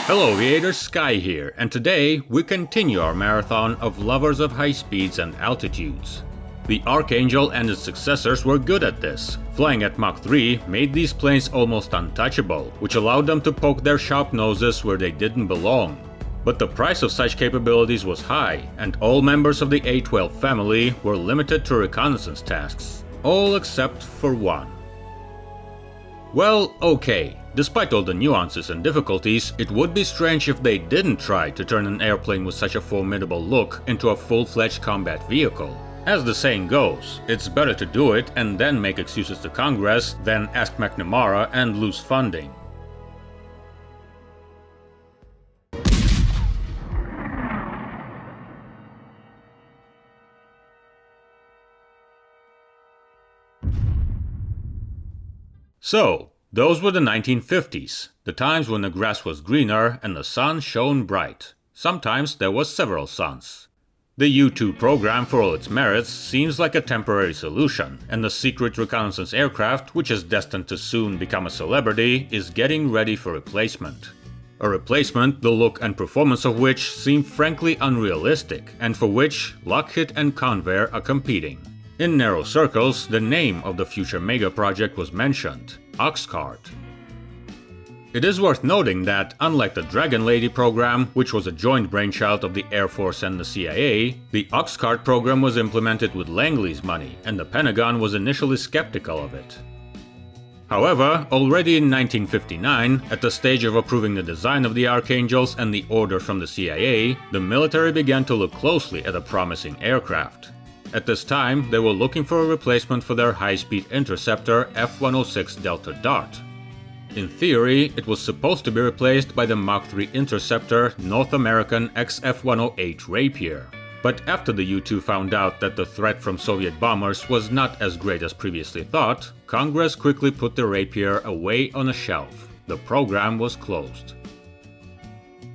Hello aviators, Sky here, and today we continue our marathon of lovers of high speeds and altitudes. The Archangel and its successors were good at this. Flying at Mach 3 made these planes almost untouchable, which allowed them to poke their sharp noses where they didn't belong. But the price of such capabilities was high, and all members of the A-12 family were limited to reconnaissance tasks. All except for one. Well, okay. Despite all the nuances and difficulties, it would be strange if they didn't try to turn an airplane with such a formidable look into a full-fledged combat vehicle. As the saying goes, it's better to do it and then make excuses to Congress than ask McNamara and lose funding. So, those were the 1950s, the times when the grass was greener and the sun shone bright. Sometimes there was several suns. The U-2 program, for all its merits, seems like a temporary solution, and the secret reconnaissance aircraft, which is destined to soon become a celebrity, is getting ready for replacement. A replacement, the look and performance of which seem frankly unrealistic, and for which Lockheed and Convair are competing. In narrow circles, the name of the future mega project was mentioned, Oxcart. It is worth noting that, unlike the Dragon Lady program, which was a joint brainchild of the Air Force and the CIA, the Oxcart program was implemented with Langley's money, and the Pentagon was initially skeptical of it. However, already in 1959, at the stage of approving the design of the Archangels and the order from the CIA, the military began to look closely at a promising aircraft. At this time, they were looking for a replacement for their high-speed interceptor F-106 Delta Dart. In theory, it was supposed to be replaced by the Mach 3 interceptor North American XF-108 Rapier. But after the U-2 found out that the threat from Soviet bombers was not as great as previously thought, Congress quickly put the Rapier away on a shelf. The program was closed.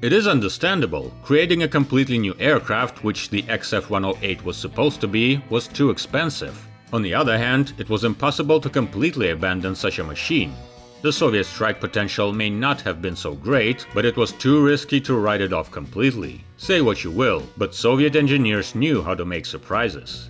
It is understandable. Creating a completely new aircraft, which the XF-108 was supposed to be, was too expensive. On the other hand, it was impossible to completely abandon such a machine. The Soviet strike potential may not have been so great, but it was too risky to write it off completely. Say what you will, but Soviet engineers knew how to make surprises.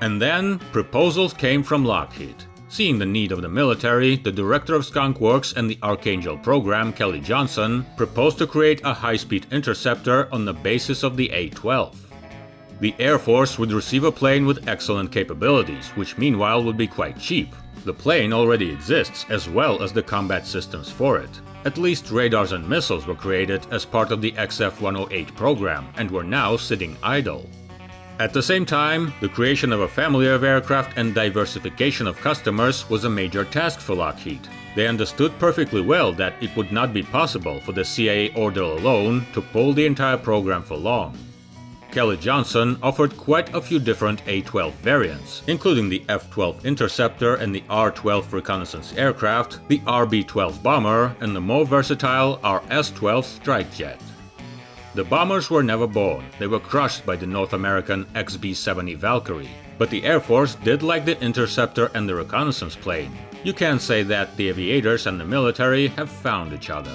And then, proposals came from Lockheed. Seeing the need of the military, the director of Skunk Works and the Archangel program, Kelly Johnson, proposed to create a high-speed interceptor on the basis of the A-12. The Air Force would receive a plane with excellent capabilities, which meanwhile would be quite cheap. The plane already exists, as well as the combat systems for it. At least radars and missiles were created as part of the XF-108 program, and were now sitting idle. At the same time, the creation of a family of aircraft and diversification of customers was a major task for Lockheed. They understood perfectly well that it would not be possible for the CIA order alone to pull the entire program for long. Kelly Johnson offered quite a few different A-12 variants, including the F-12 interceptor and the R-12 reconnaissance aircraft, the RB-12 bomber, and the more versatile RS-12 strike jet. The bombers were never born, they were crushed by the North American XB-70 Valkyrie. But the Air Force did like the interceptor and the reconnaissance plane. You can say that the aviators and the military have found each other.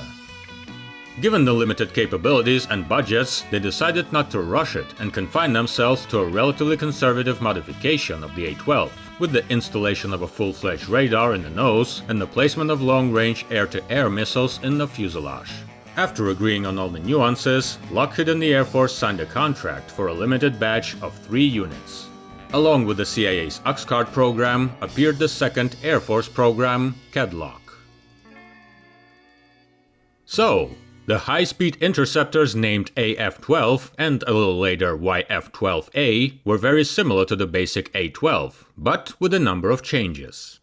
Given the limited capabilities and budgets, they decided not to rush it and confine themselves to a relatively conservative modification of the A-12, with the installation of a full-fledged radar in the nose and the placement of long-range air-to-air missiles in the fuselage. After agreeing on all the nuances, Lockheed and the Air Force signed a contract for a limited batch of 3 units. Along with the CIA's Oxcart program appeared the second Air Force program, Kedlock. So, the high-speed interceptors named AF-12 and a little later YF-12A were very similar to the basic A-12, but with a number of changes.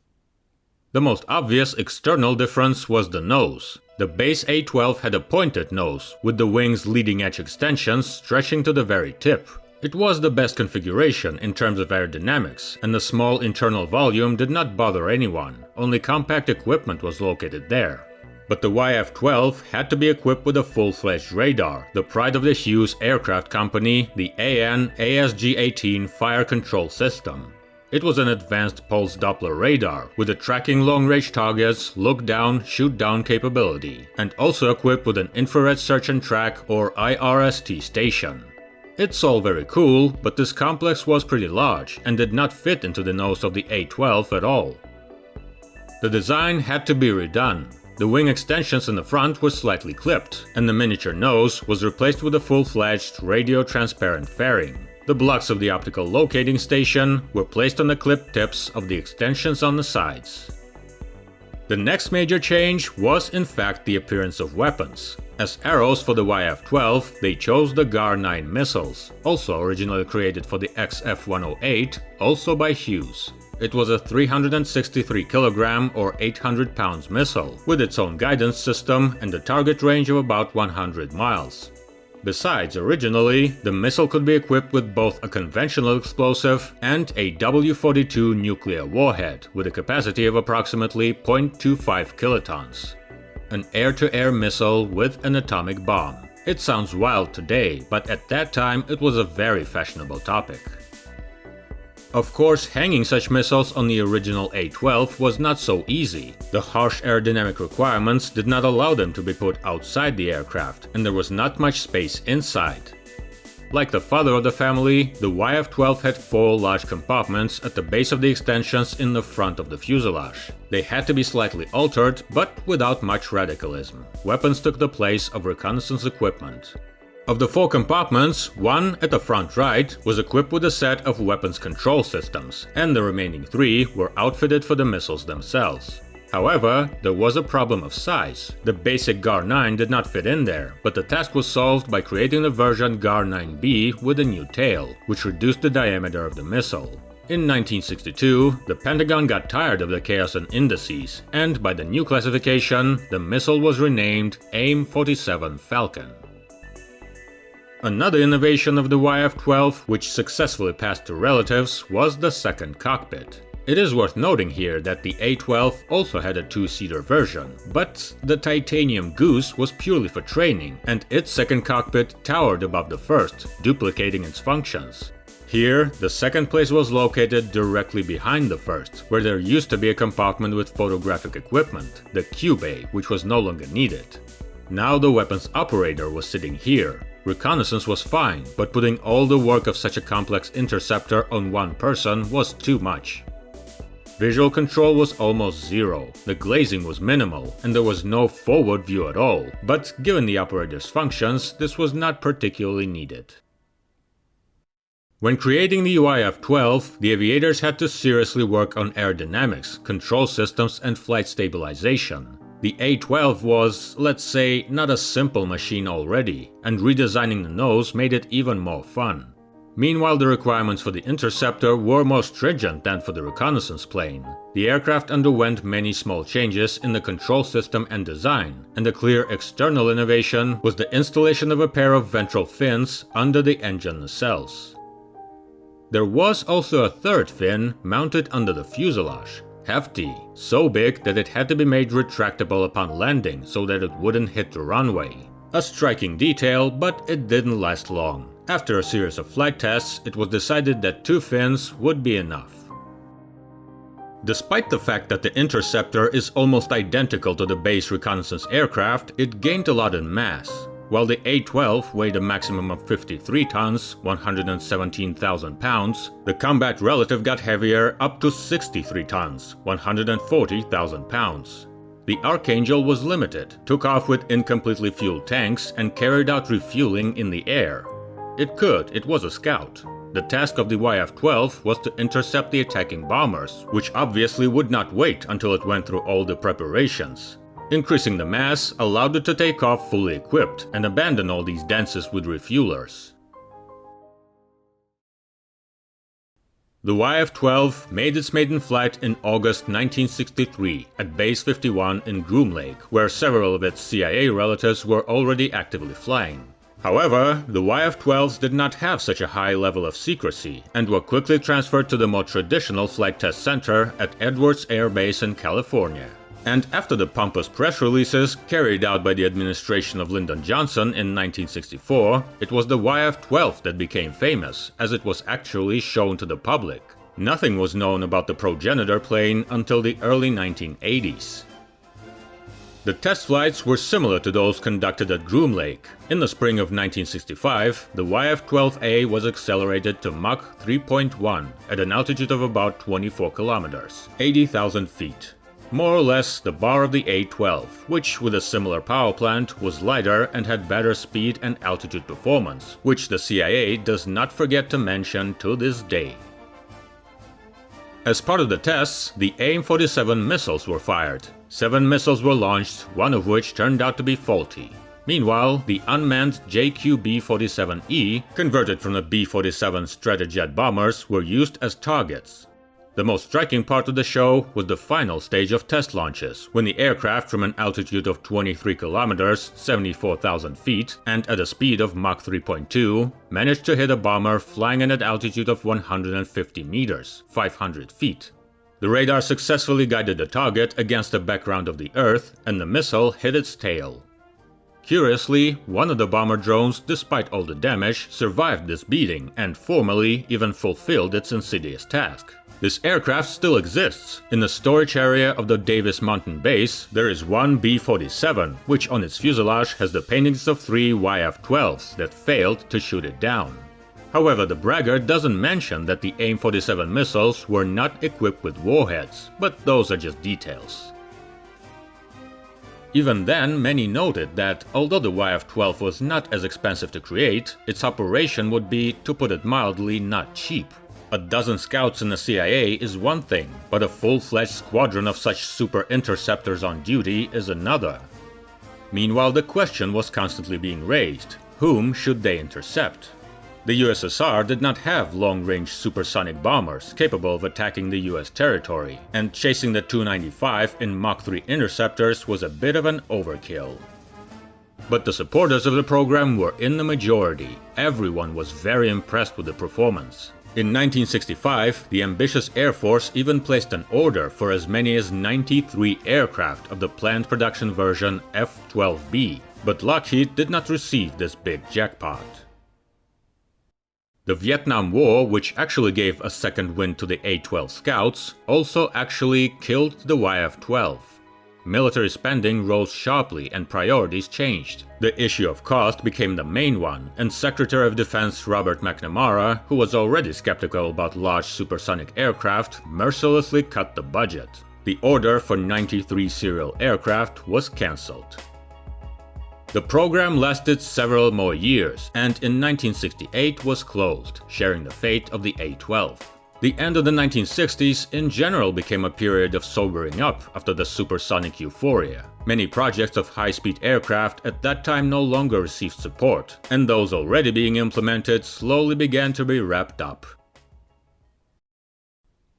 The most obvious external difference was the nose. The base A-12 had a pointed nose, with the wings' leading-edge extensions stretching to the very tip. It was the best configuration in terms of aerodynamics, and the small internal volume did not bother anyone, only compact equipment was located there. But the YF-12 had to be equipped with a full-fledged radar, the pride of the Hughes aircraft company, the AN ASG-18 Fire Control System. It was an advanced pulse Doppler radar with a tracking long-range targets, look-down, shoot-down capability, and also equipped with an infrared search and track or IRST station. It's all very cool, but this complex was pretty large and did not fit into the nose of the A-12 at all. The design had to be redone. The wing extensions in the front were slightly clipped, and the miniature nose was replaced with a full-fledged radio-transparent fairing. The blocks of the optical locating station were placed on the clipped tips of the extensions on the sides. The next major change was in fact the appearance of weapons. As arrows for the YF-12, they chose the GAR-9 missiles, also originally created for the XF-108, also by Hughes. It was a 363 kg or 800 pounds missile, with its own guidance system and a target range of about 100 miles. Besides, originally, the missile could be equipped with both a conventional explosive and a W-42 nuclear warhead, with a capacity of approximately 0.25 kilotons. An air-to-air missile with an atomic bomb. It sounds wild today, but at that time it was a very fashionable topic. Of course, hanging such missiles on the original A-12 was not so easy. The harsh aerodynamic requirements did not allow them to be put outside the aircraft, and there was not much space inside. Like the father of the family, the YF-12 had 4 large compartments at the base of the extensions in the front of the fuselage. They had to be slightly altered, but without much radicalism. Weapons took the place of reconnaissance equipment. Of the 4 compartments, one at the front right was equipped with a set of weapons control systems, and the remaining 3 were outfitted for the missiles themselves. However, there was a problem of size. The basic GAR-9 did not fit in there, but the task was solved by creating the version GAR-9B with a new tail, which reduced the diameter of the missile. In 1962, the Pentagon got tired of the chaos and indices, and by the new classification, the missile was renamed AIM-47 Falcon. Another innovation of the YF-12, which successfully passed to relatives, was the second cockpit. It is worth noting here that the A-12 also had a 2-seater version, but the titanium goose was purely for training, and its second cockpit towered above the first, duplicating its functions. Here, the second place was located directly behind the first, where there used to be a compartment with photographic equipment, the Q-bay, which was no longer needed. Now the weapons operator was sitting here. Reconnaissance was fine, but putting all the work of such a complex interceptor on one person was too much. Visual control was almost zero, the glazing was minimal, and there was no forward view at all, but given the operator's functions, this was not particularly needed. When creating the YF-12, the aviators had to seriously work on aerodynamics, control systems, and flight stabilization. The A-12 was, let's say, not a simple machine already, and redesigning the nose made it even more fun. Meanwhile, the requirements for the interceptor were more stringent than for the reconnaissance plane. The aircraft underwent many small changes in the control system and design, and a clear external innovation was the installation of a pair of ventral fins under the engine nacelles. There was also a third fin mounted under the fuselage. Hefty, so big that it had to be made retractable upon landing so that it wouldn't hit the runway. A striking detail, but it didn't last long. After a series of flight tests, it was decided that 2 fins would be enough. Despite the fact that the interceptor is almost identical to the base reconnaissance aircraft, it gained a lot in mass. While the A-12 weighed a maximum of 53 tons, 117,000 pounds, the combat relative got heavier up to 63 tons, 140,000 pounds. The Archangel was limited, took off with incompletely fueled tanks, and carried out refueling in the air. It was a scout. The task of the YF-12 was to intercept the attacking bombers, which obviously would not wait until it went through all the preparations. Increasing the mass allowed it to take off fully equipped and abandon all these dances with refuelers. The YF-12 made its maiden flight in August 1963 at Base 51 in Groom Lake, where several of its CIA relatives were already actively flying. However, the YF-12s did not have such a high level of secrecy and were quickly transferred to the more traditional flight test center at Edwards Air Base in California. And after the pompous press releases carried out by the administration of Lyndon Johnson in 1964, it was the YF-12 that became famous, as it was actually shown to the public. Nothing was known about the progenitor plane until the early 1980s. The test flights were similar to those conducted at Groom Lake. In the spring of 1965, the YF-12A was accelerated to Mach 3.1 at an altitude of about 24 kilometers, 80,000 feet. More or less the bar of the A-12, which with a similar power plant was lighter and had better speed and altitude performance, which the CIA does not forget to mention to this day. As part of the tests, the AIM-47 missiles were fired. 7 missiles were launched, one of which turned out to be faulty. Meanwhile, the unmanned JQ-B-47E, converted from the B-47 Stratojet bombers, were used as targets. The most striking part of the show was the final stage of test launches, when the aircraft from an altitude of 23 kilometers, 74,000 feet, and at a speed of Mach 3.2, managed to hit a bomber flying at an altitude of 150 meters, 500 feet. The radar successfully guided the target against the background of the Earth, and the missile hit its tail. Curiously, one of the bomber drones, despite all the damage, survived this beating and formally even fulfilled its insidious task. This aircraft still exists. In the storage area of the Davis Mountain Base, there is one B-47, which on its fuselage has the paintings of 3 YF-12s that failed to shoot it down. However, the braggart doesn't mention that the AIM-47 missiles were not equipped with warheads, but those are just details. Even then, many noted that, although the YF-12 was not as expensive to create, its operation would be, to put it mildly, not cheap. A dozen scouts in the CIA is one thing, but a full-fledged squadron of such super interceptors on duty is another. Meanwhile, the question was constantly being raised: whom should they intercept? The USSR did not have long-range supersonic bombers capable of attacking the US territory, and chasing the Tu-95 in Mach 3 interceptors was a bit of an overkill. But the supporters of the program were in the majority. Everyone was very impressed with the performance. In 1965, the ambitious Air Force even placed an order for as many as 93 aircraft of the planned production version F-12B, but Lockheed did not receive this big jackpot. The Vietnam War, which actually gave a second wind to the A-12 scouts, also actually killed the YF-12. Military spending rose sharply and priorities changed. The issue of cost became the main one, and Secretary of Defense Robert McNamara, who was already skeptical about large supersonic aircraft, mercilessly cut the budget. The order for 93 serial aircraft was cancelled. The program lasted several more years, and in 1968 was closed, sharing the fate of the A-12. The end of the 1960s in general became a period of sobering up after the supersonic euphoria. Many projects of high-speed aircraft at that time no longer received support, and those already being implemented slowly began to be wrapped up.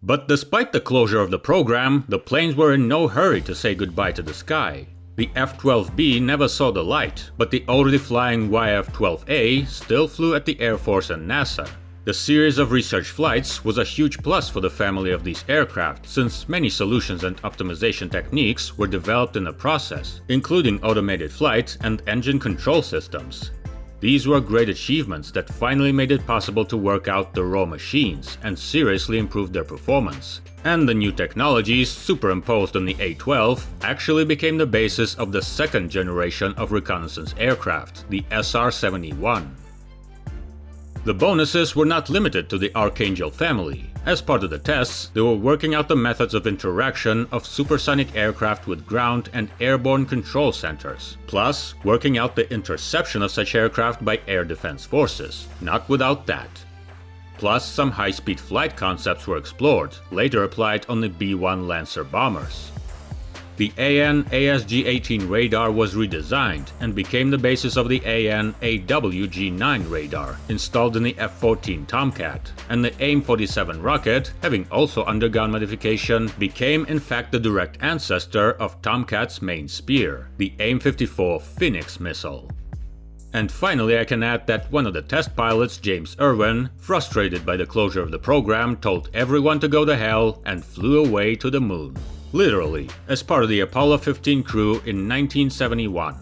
But despite the closure of the program, the planes were in no hurry to say goodbye to the sky. The F-12B never saw the light, but the already flying YF-12A still flew at the Air Force and NASA. The series of research flights was a huge plus for the family of these aircraft, since many solutions and optimization techniques were developed in the process, including automated flight and engine control systems. These were great achievements that finally made it possible to work out the raw machines and seriously improve their performance. And the new technologies superimposed on the A-12 actually became the basis of the second generation of reconnaissance aircraft, the SR-71. The bonuses were not limited to the Archangel family. As part of the tests, they were working out the methods of interaction of supersonic aircraft with ground and airborne control centers, plus working out the interception of such aircraft by air defense forces. Not without that. Plus, some high-speed flight concepts were explored, later applied on the B-1 Lancer bombers. The AN/ASG-18 radar was redesigned and became the basis of the AN/AWG-9 radar, installed in the F-14 Tomcat, and the AIM-47 rocket, having also undergone modification, became in fact the direct ancestor of Tomcat's main spear, the AIM-54 Phoenix missile. And finally, I can add that one of the test pilots, James Irwin, frustrated by the closure of the program, told everyone to go to hell and flew away to the moon. Literally, as part of the Apollo 15 crew in 1971.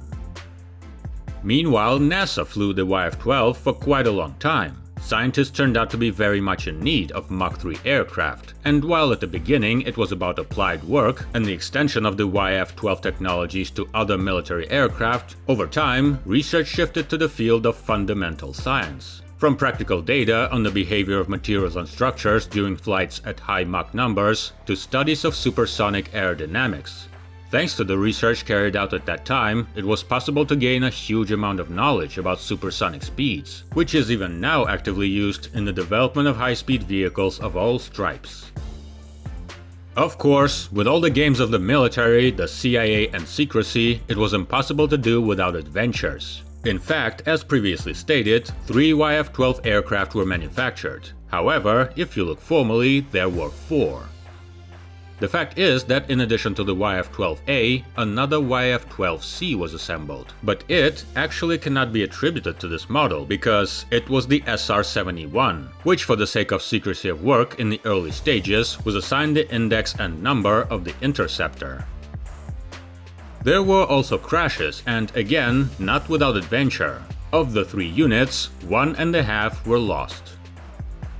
Meanwhile, NASA flew the YF-12 for quite a long time. scientists turned out to be very much in need of Mach 3 aircraft, and while at the beginning it was about applied work and the extension of the YF-12 technologies to other military aircraft, over time, research shifted to the field of fundamental science. From practical data on the behavior of materials and structures during flights at high Mach numbers to studies of supersonic aerodynamics. Thanks to the research carried out at that time, it was possible to gain a huge amount of knowledge about supersonic speeds, which is even now actively used in the development of high-speed vehicles of all stripes. Of course, with all the games of the military, the CIA and secrecy, it was impossible to do without adventures. In fact, as previously stated, 3 YF-12 aircraft were manufactured. However, if you look formally, there were 4. The fact is that in addition to the YF-12A, another YF-12C was assembled, but it actually cannot be attributed to this model because it was the SR-71, which for the sake of secrecy of work in the early stages was assigned the index and number of the interceptor. There were also crashes and, again, not without adventure. Of the 3 units, 1.5 were lost.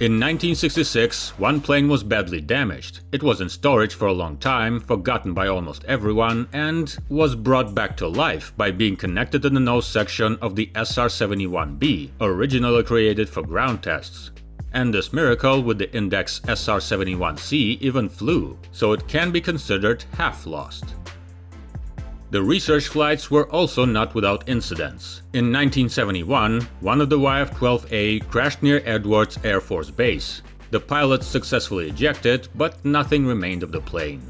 In 1966, one plane was badly damaged. It was in storage for a long time, forgotten by almost everyone, and was brought back to life by being connected to the nose section of the SR-71B, originally created for ground tests. And this miracle with the index SR-71C even flew, so it can be considered half lost. The research flights were also not without incidents. In 1971, one of the YF-12A crashed near Edwards Air Force Base. The pilots successfully ejected, but nothing remained of the plane.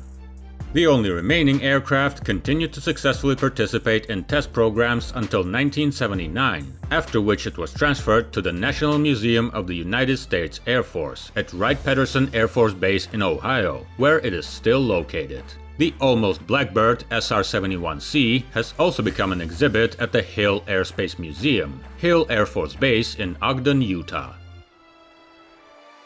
The only remaining aircraft continued to successfully participate in test programs until 1979, after which it was transferred to the National Museum of the United States Air Force at Wright-Patterson Air Force Base in Ohio, where it is still located. The almost Blackbird SR-71C has also become an exhibit at the Hill Airspace Museum, Hill Air Force Base in Ogden, Utah.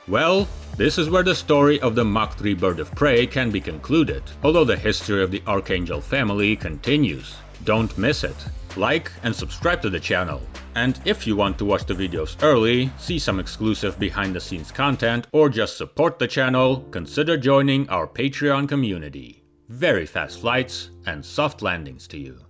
Well, this is where the story of the Mach 3 bird of prey can be concluded, although the history of the Archangel family continues. Don't miss it. Like and subscribe to the channel. And if you want to watch the videos early, see some exclusive behind-the-scenes content, or just support the channel, consider joining our Patreon community. Very fast flights and soft landings to you.